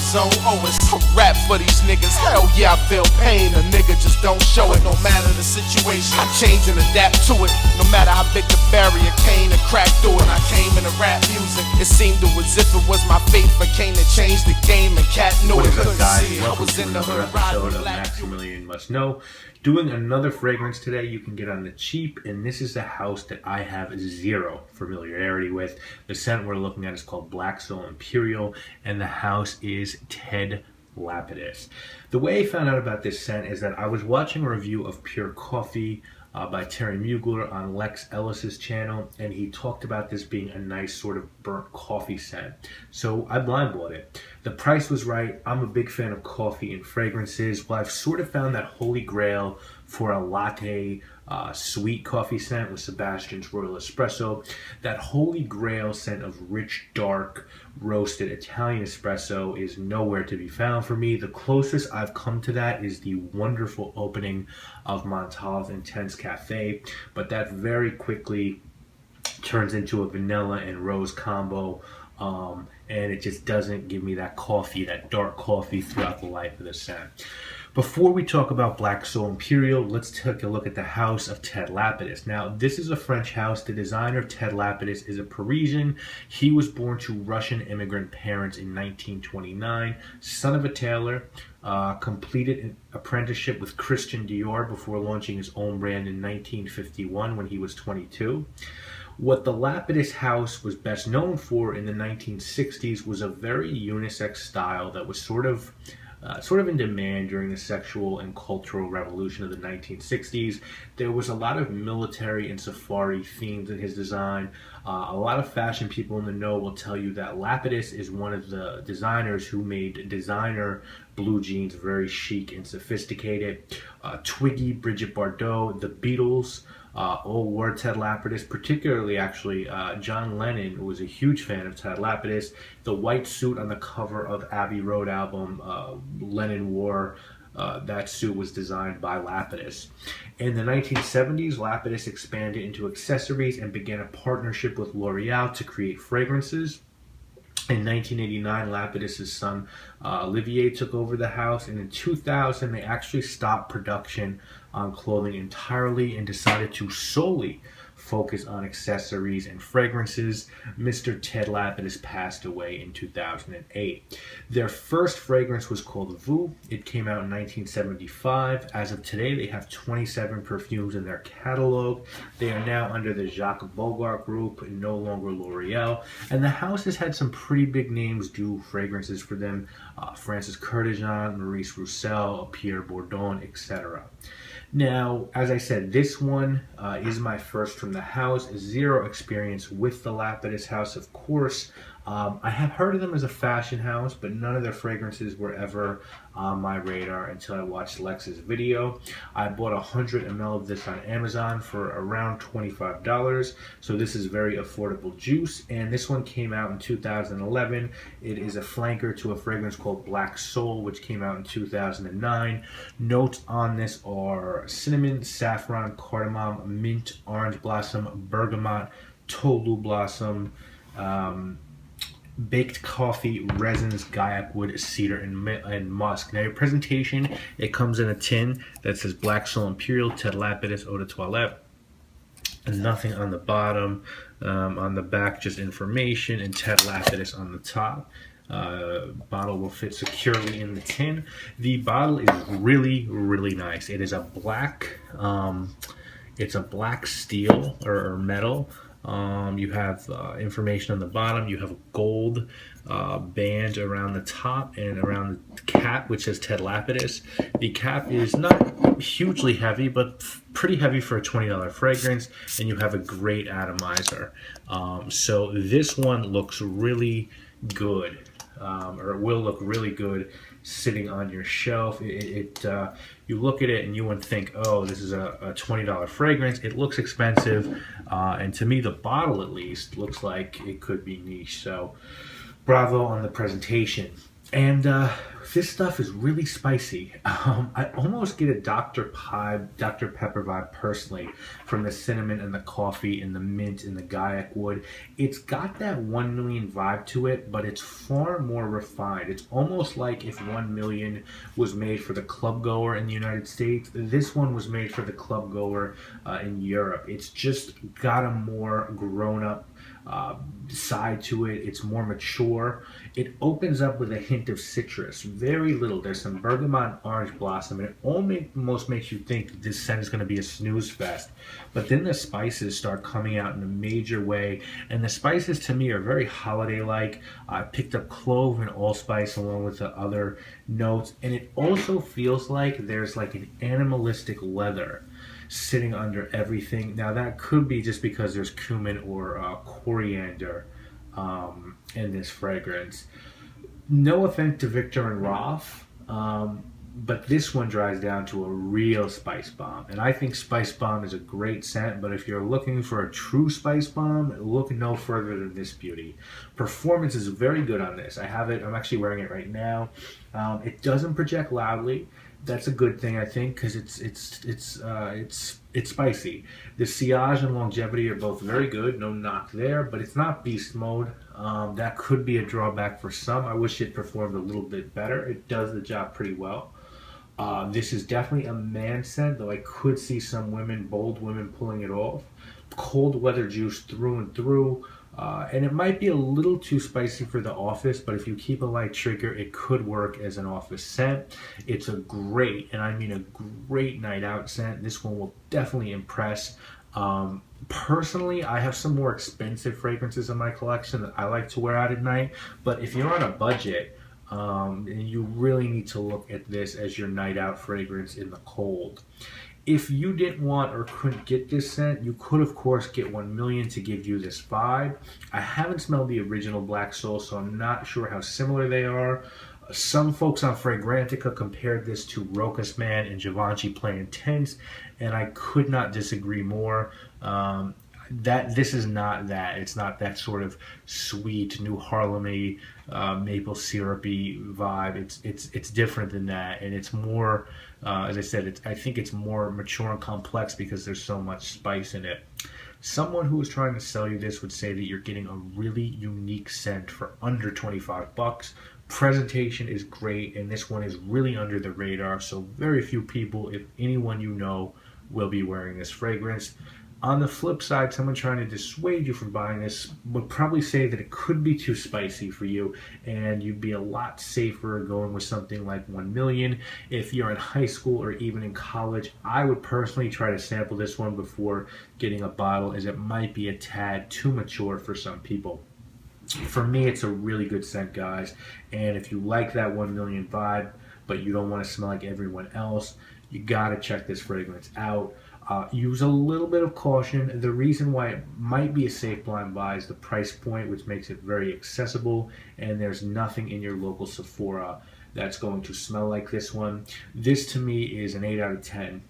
zone. Oh, it's a rap for these niggas. Hell yeah, I feel pain. A nigga just don't show it. No matter the situation, I change and adapt to it. No matter how big the barrier, came and cracked through it. I came into rap music. It seemed as if it was my fate for Kane to change the game, and Cat knew it. Couldn't see it. I was in the hood riding of Maximilian Must Know. Doing another fragrance today you can get on the cheap, and this is a house that I have zero familiarity with. The scent we're looking at is called Black Soul Imperial, and the house is Ted Lapidus. The way I found out about this scent is that I was watching a review of Pure Coffee by Terry Mugler on Lex Ellis's channel, and he talked about this being a nice sort of burnt coffee scent. So I blind bought it. The price was right. I'm a big fan of coffee and fragrances. Well, I've sort of found that holy grail for a latte sweet coffee scent with Sebastian's Royal Espresso. That holy grail scent of rich, dark, roasted Italian espresso is nowhere to be found for me. The closest I've come to that is the wonderful opening of Montal's Intense Cafe, but that very quickly turns into a vanilla and rose combo, and it just doesn't give me that coffee, that dark coffee throughout the life of the scent. Before we talk about Black Soul Imperial, let's take a look at the house of Ted Lapidus. Now, this is a French house. The designer, Ted Lapidus, is a Parisian. He was born to Russian immigrant parents in 1929, son of a tailor, completed an apprenticeship with Christian Dior before launching his own brand in 1951 when he was 22. What the Lapidus house was best known for in the 1960s was a very unisex style that was sort of in demand during the sexual and cultural revolution of the 1960s. There was a lot of military and safari themes in his design. A lot of fashion people in the know will tell you that Lapidus is one of the designers who made designer blue jeans very chic and sophisticated. Twiggy, Brigitte Bardot, the Beatles, all wore Ted Lapidus, particularly actually John Lennon was a huge fan of Ted Lapidus. The white suit on the cover of Abbey Road album Lennon wore, that suit was designed by Lapidus. In the 1970s, Lapidus expanded into accessories and began a partnership with L'Oreal to create fragrances. In 1989, Lapidus' son Olivier took over the house, and in 2000 they actually stopped production on clothing entirely and decided to solely focus on accessories and fragrances. Mr. Ted Lapidus passed away in 2008. Their first fragrance was called Vous. It came out in 1975. As of today, they have 27 perfumes in their catalog. They are now under the Jacques Bogart group, no longer L'Oreal. And the house has had some pretty big names do fragrances for them. Francis Kurkdjian, Maurice Roussel, Pierre Bourdon, etc. Now, as I said, this one is my first from the house. Zero experience with the Lapidus house, of course. I have heard of them as a fashion house, but none of their fragrances were ever on my radar until I watched Lex's video. I bought 100 ml of this on Amazon for around $25, so this is very affordable juice, and this one came out in 2011. It is a flanker to a fragrance called Black Soul, which came out in 2009. Notes on this are cinnamon, saffron, cardamom, mint, orange blossom, bergamot, tolu blossom, baked coffee, resins, guaiac wood, cedar, and musk. Now your presentation, it comes in a tin that says Black Soul Imperial, Ted Lapidus, Eau de Toilette. And nothing on the bottom. On the back, just information, and Ted Lapidus on the top. Bottle will fit securely in the tin. The bottle is really, really nice. It is a black, it's a black steel or metal. You have information on the bottom. You have a gold band around the top and around the cap, which says Ted Lapidus. The cap is not hugely heavy, but pretty heavy for a $20 fragrance, and you have a Great Atomizer. So this one looks really good, or it will look really good sitting on your shelf. You look at it and you wouldn't think, oh, this is a $20 fragrance. It looks expensive, and to me, the bottle at least looks like it could be niche. So bravo on the presentation. And this stuff is really spicy. I almost get a Dr. Pepper vibe personally from the cinnamon and the coffee and the mint and the Gaiac wood. It's got that 1 million vibe to it, but it's far more refined. It's almost like if 1 million was made for the club goer in the United States, this one was made for the club goer in Europe. It's just got a more grown up side to it. It's more mature. It opens up with a hint of citrus, very little. There's some bergamot and orange blossom, and it almost makes you think this scent is going to be a snooze fest. But then the spices start coming out in a major way, and the spices to me are very holiday-like. I picked up clove and allspice along with the other notes, and it also feels like there's like an animalistic leather sitting under everything. Now that could be just because there's cumin or coriander in this fragrance. No offense to Victor and Rolf, but this one dries down to a real spice bomb. And I think Spice Bomb is a great scent, but if you're looking for a true spice bomb, look no further than this beauty. Performance is very good on this. I have it, I'm actually wearing it right now. It doesn't project loudly. That's a good thing, I think, because it's spicy. The sillage and longevity are both very good, no knock there, but it's not beast mode. That could be a drawback for some. I wish it performed a little bit better. It does the job pretty well. This is definitely a man scent, though I could see some women, bold women, pulling it off. Cold weather juice through and through. And it might be a little too spicy for the office, but if you keep a light trigger, it could work as an office scent. It's a great, and I mean a great night out scent. This one will definitely impress. Personally, I have some more expensive fragrances in my collection that I like to wear out at night, but if you're on a budget, you really need to look at this as your night out fragrance in the cold. If you didn't want or couldn't get this scent, you could of course get 1 million to give you this vibe. I haven't smelled the original Black Soul, so I'm not sure how similar they are. Some folks on Fragrantica compared this to Rocus Man and Givenchy Play Intense, and I could not disagree more. This is not that. It's not that sort of sweet, New Harlem-y, maple syrupy vibe. It's different than that, and it's more, as I said, I think it's more mature and complex because there's so much spice in it. Someone who is trying to sell you this would say that you're getting a really unique scent for under 25 bucks. Presentation is great, and this one is really under the radar, so very few people, if anyone you know, will be wearing this fragrance. On the flip side, someone trying to dissuade you from buying this would probably say that it could be too spicy for you, and you'd be a lot safer going with something like 1 million. If you're in high school or even in college, I would personally try to sample this one before getting a bottle, as it might be a tad too mature for some people. For me, it's a really good scent, guys, and if you like that 1 million vibe, but you don't want to smell like everyone else, you gotta check this fragrance out. Use a little bit of caution. The reason why it might be a safe blind buy is the price point, which makes it very accessible, and there's nothing in your local Sephora that's going to smell like this one. This to me is an 8 out of 10.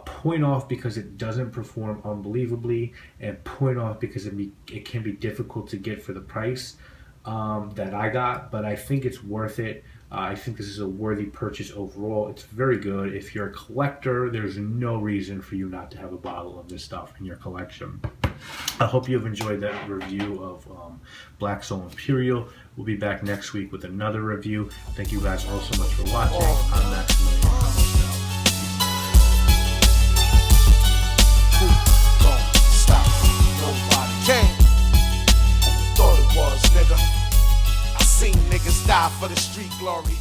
Point off because it doesn't perform unbelievably, and point off because it can be difficult to get for the price that I got, but I think it's worth it. I think this is a worthy purchase overall. It's very good. If you're a collector, there's no reason for you not to have a bottle of this stuff in your collection. I hope you have enjoyed that review of Black Soul Imperial. We'll be back next week with another review. Thank you guys all so much for watching. I'm Maximilian. Thought it was, nigga. I seen niggas die for the street glory.